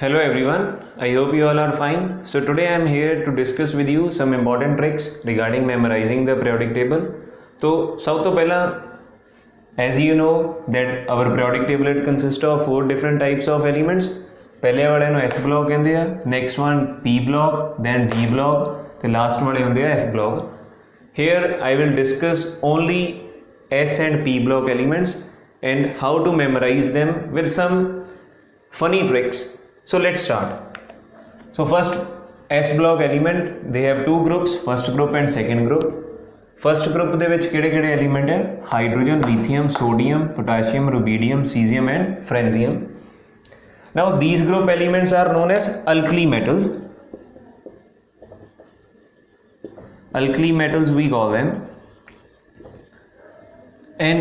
Hello everyone, I hope you all are fine. So today I am here to discuss with you some important tricks regarding memorizing the periodic table. तो सब तो पहला, as you know that our periodic table it consists of 4 different types of elements. पहले वाले ਨੂੰ S block ਕਹਿੰਦੇ ਆ, next one P block, then D block, ਤੇ last ਵਾਲੇ ਹੁੰਦੇ ਆ F block. Here I will discuss only S and P block elements and how to memorize them with some funny tricks. So let's start. So first S block element, they have two groups, first group and second group. First group ਦੇ ਵਿੱਚ ਕਿਹੜੇ element ਹੈ? Hydrogen, lithium, sodium, potassium, rubidium, cesium and francium. Now these group elements are known as alkali metals. Alkali metals we call them. And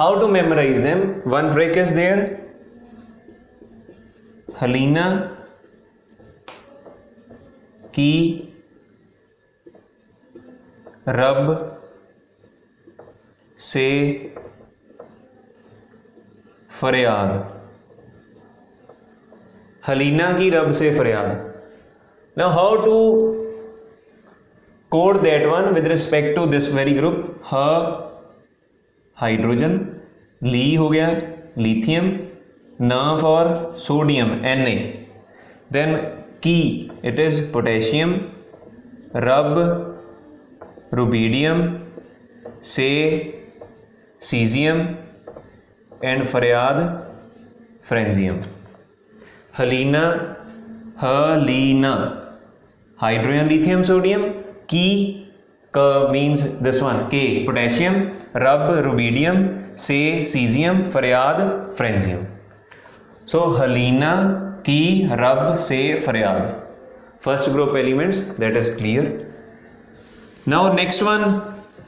how to memorize them? One trick is there. हलीना की रब से फरियाद. हलीना की रब से फरियाद. Now how to code that one with respect to this very group? ह hydrogen, ली हो गया lithium, Na for sodium Na, then ki it is potassium, rub rubidium, se cesium and faryad francium. Halina hydrogen, lithium, sodium. Ki means this one K potassium, rub rubidium, se cesium, faryad francium. So हलीना की रब से फरियाद. First group elements, that is clear. Now next one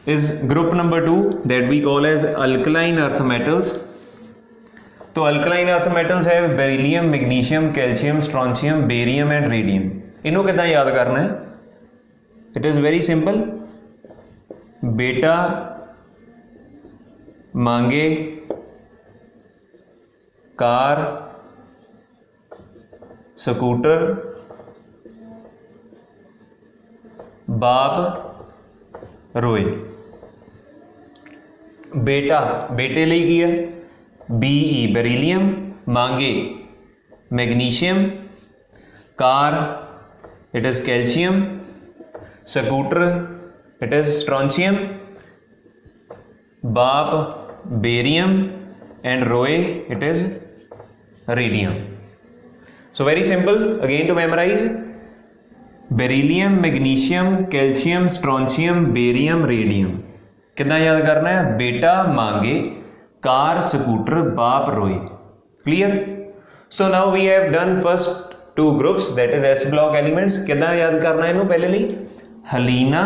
is group number 2 that we call as alkaline earth metals. तो alkaline earth metals है beryllium, magnesium, calcium, strontium, barium and radium. इन्हों कितना याद करना है? It is very simple. बेटा मांगे car, scooter, बाप रोए. बेटा बेटे ਲਈ ਕੀ ਹੈ? Be beryllium, मांगे magnesium, car it is calcium, scooter it is strontium, बाप barium and roe it is radium. So very simple again to memorize. Beryllium, magnesium, calcium, strontium, barium, radium. कितना याद करना है? बेटा मांगे कार, स्कूटर, बाप रोए. Clear? So now we have done first two groups, that is S block elements. कितना याद करना है इन्हों पहले लिए? हलीना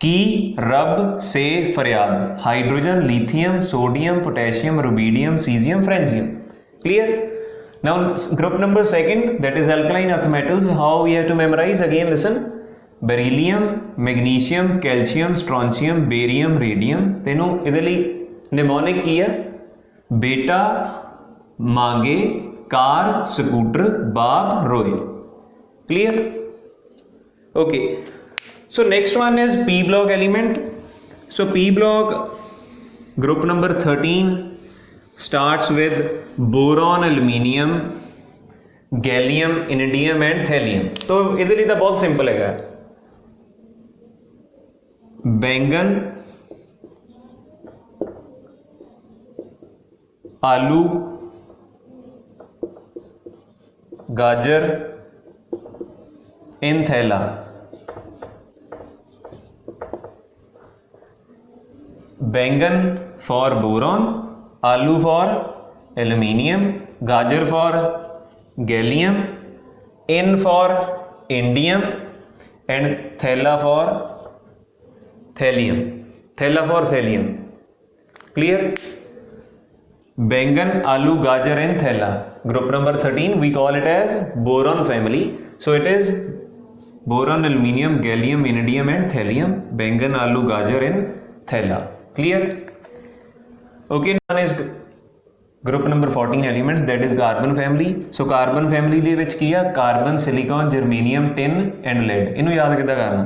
की रब से फरियाद. Hydrogen, lithium, sodium, potassium, rubidium, caesium, francium. Clear? Now group number second, that is alkaline earth metals. How we have to memorize? Again listen. Beryllium, magnesium, calcium, strontium, barium, radium. तेनों इधर ली mnemonic की है? बेटा मांगे car, scooter, बाप रोए. Clear? Okay. So next one is P block element. So P block group number 13 starts with boron, aluminium, gallium, indium and thallium. तो इधर ही तो बहुत सिंपल है. बैंगन, आलू, गाजर इन थैला. बैंगन for boron, आलू for aluminium, गाजर for gallium, in for indium and thella for thallium. Thella for thallium. Clear? बैंगन, आलू, गाजर and thella. Group number 13 we call it as boron family. So it is boron, aluminium, gallium, indium and thallium. बैंगन, आलू, गाजर and thella. Clear? Okay, one is group number 14 elements that is carbon family. So carbon family ਦੇ ਵਿੱਚ ਕੀ ਆ carbon silicon germanium tin and lead. ਇਹਨੂੰ याद किद्दां करना,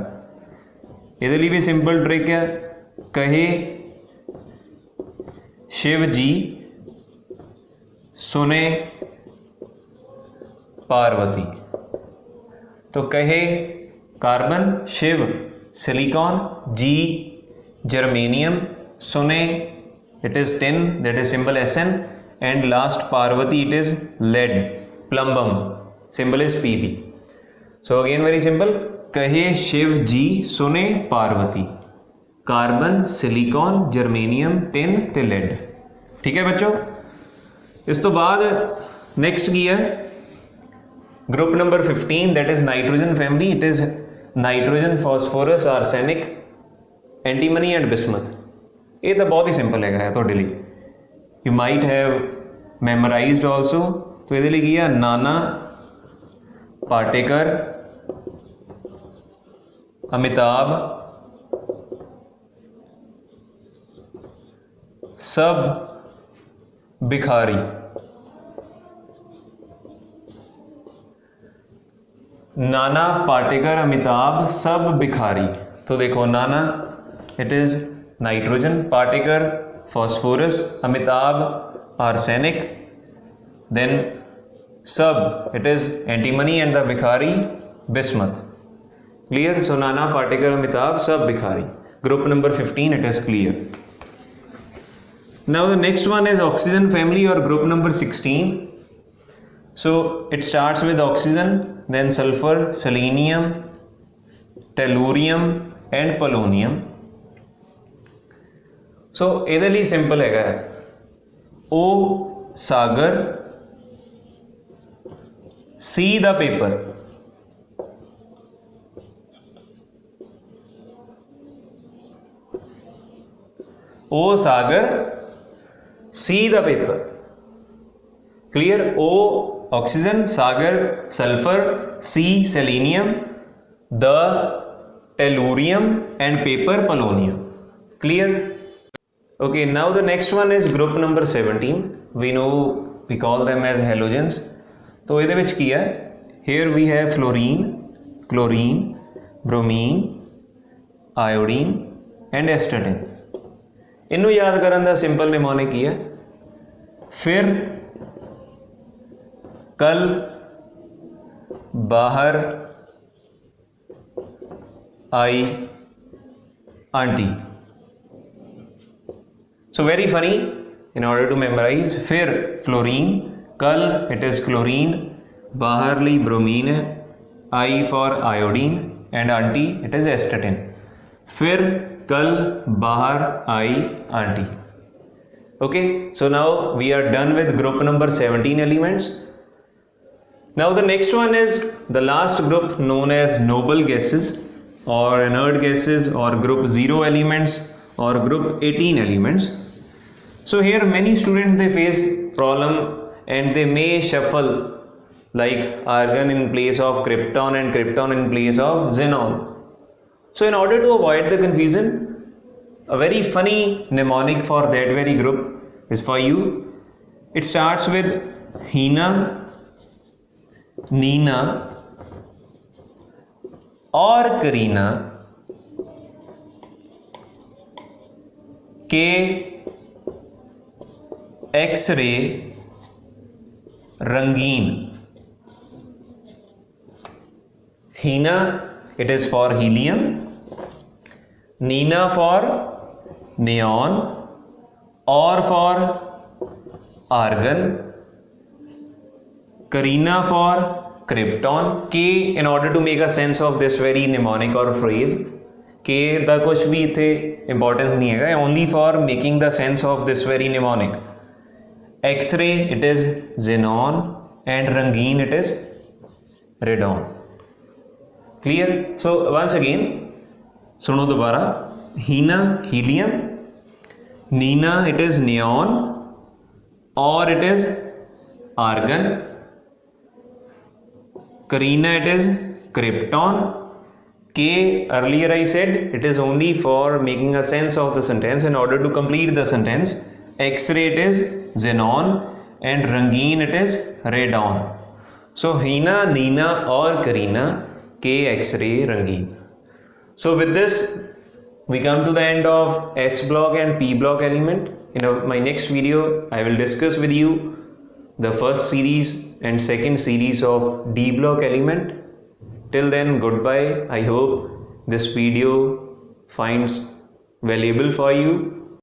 ਇਹਦੇ ਲਈ भी सिंपल ट्रिक है, कहे शिव जी सुने पार्वती। तो कहे कार्बन शिव सिलिकॉन जी जर्मेनियम सुने it is tin that is symbol Sn and last Parvati it is lead plumbum symbol is Pb। so again very simple, कहे शिव जी सुने Parvati, carbon silicon germanium tin ते लेड। ठीक है बच्चों, इस तो बाद नेक्स्ट की है group number 15 that is nitrogen family. It is nitrogen phosphorus arsenic antimony and bismuth. ये तो बहुत ही सिंपल है थोड़े लिए, यू माइट हैव मैमोराइज्ड ऑल्सो। तो ये की है नाना पाटेकर अमिताभ सब भिखारी। नाना पाटेकर अमिताभ सब भिखारी। तो देखो Nana it is nitrogen, Patekar phosphorus, Amitabh arsenic, then सब it is antimony and the भिखारी bismuth. Clear? So Nana Patekar Amitabh सब भिखारी। Group number 15 it is clear. Now the next one is oxygen family और group number 16। So it starts with oxygen, then sulphur, selenium, tellurium and polonium. So ਇਹਦੇ ਲਈ simple ਹੈਗਾ O ਸਾਗਰ, C ਦਾ paper, O ਸਾਗਰ, C ਦਾ paper. Clear? O oxygen, Sagar sulphur, C selenium, the tellurium and paper polonium. Clear? Okay, now the next one is group number 17. We know we call them as halogens. तो ਇਹਦੇ ਵਿੱਚ ਕੀ ਹੈ? Here we have fluorine, chlorine, bromine, iodine and astatine. ਇਹਨੂੰ ਯਾਦ ਕਰਨ ਦਾ simple mnemonic ਕੀ ਹੈ? फिर कल बाहर आई आंटी। So very funny, in order to memorize, फिर फ्लोरीन, कल it is chlorine, बाहर ली ब्रोमीन है, I for iodine and आंटी it is astatine। फिर कल बाहर आई आंटी। Okay, so now we are done with group number 17 elements. Now the next one is the last group known as noble gases or inert gases or group 0 elements or group 18 elements. So here many students they face problem and they may shuffle like argon in place of krypton and krypton in place of xenon. So in order to avoid the confusion, a very funny mnemonic for that very group is for you. It starts with Hina, Nina और Karina के x-ray रंगीन। हीना it is for helium, Nina for neon or for argon, Karina for krypton। K in order to make a sense of this very mnemonic or phrase, K ਦਾ कुछ भी इत्थे importance नहीं है, only for making the sense of this very mnemonic। X-ray it is xenon and rangeen it is radon। Clear? So once again सुनो दोबारा, हीना helium, Neena it is neon or it is argon, Karina it is krypton, K earlier I said it is only for making a sense of the sentence in order to complete the sentence, X-ray it is xenon and Rangeen it is ray dawn. So Hina, Nina or Karina, K X-ray Rangeen. So with this we come to the end of S block and P block element. In my next video I will discuss with you the first series and second series of D block element. Till then, goodbye. I hope this video finds valuable for you.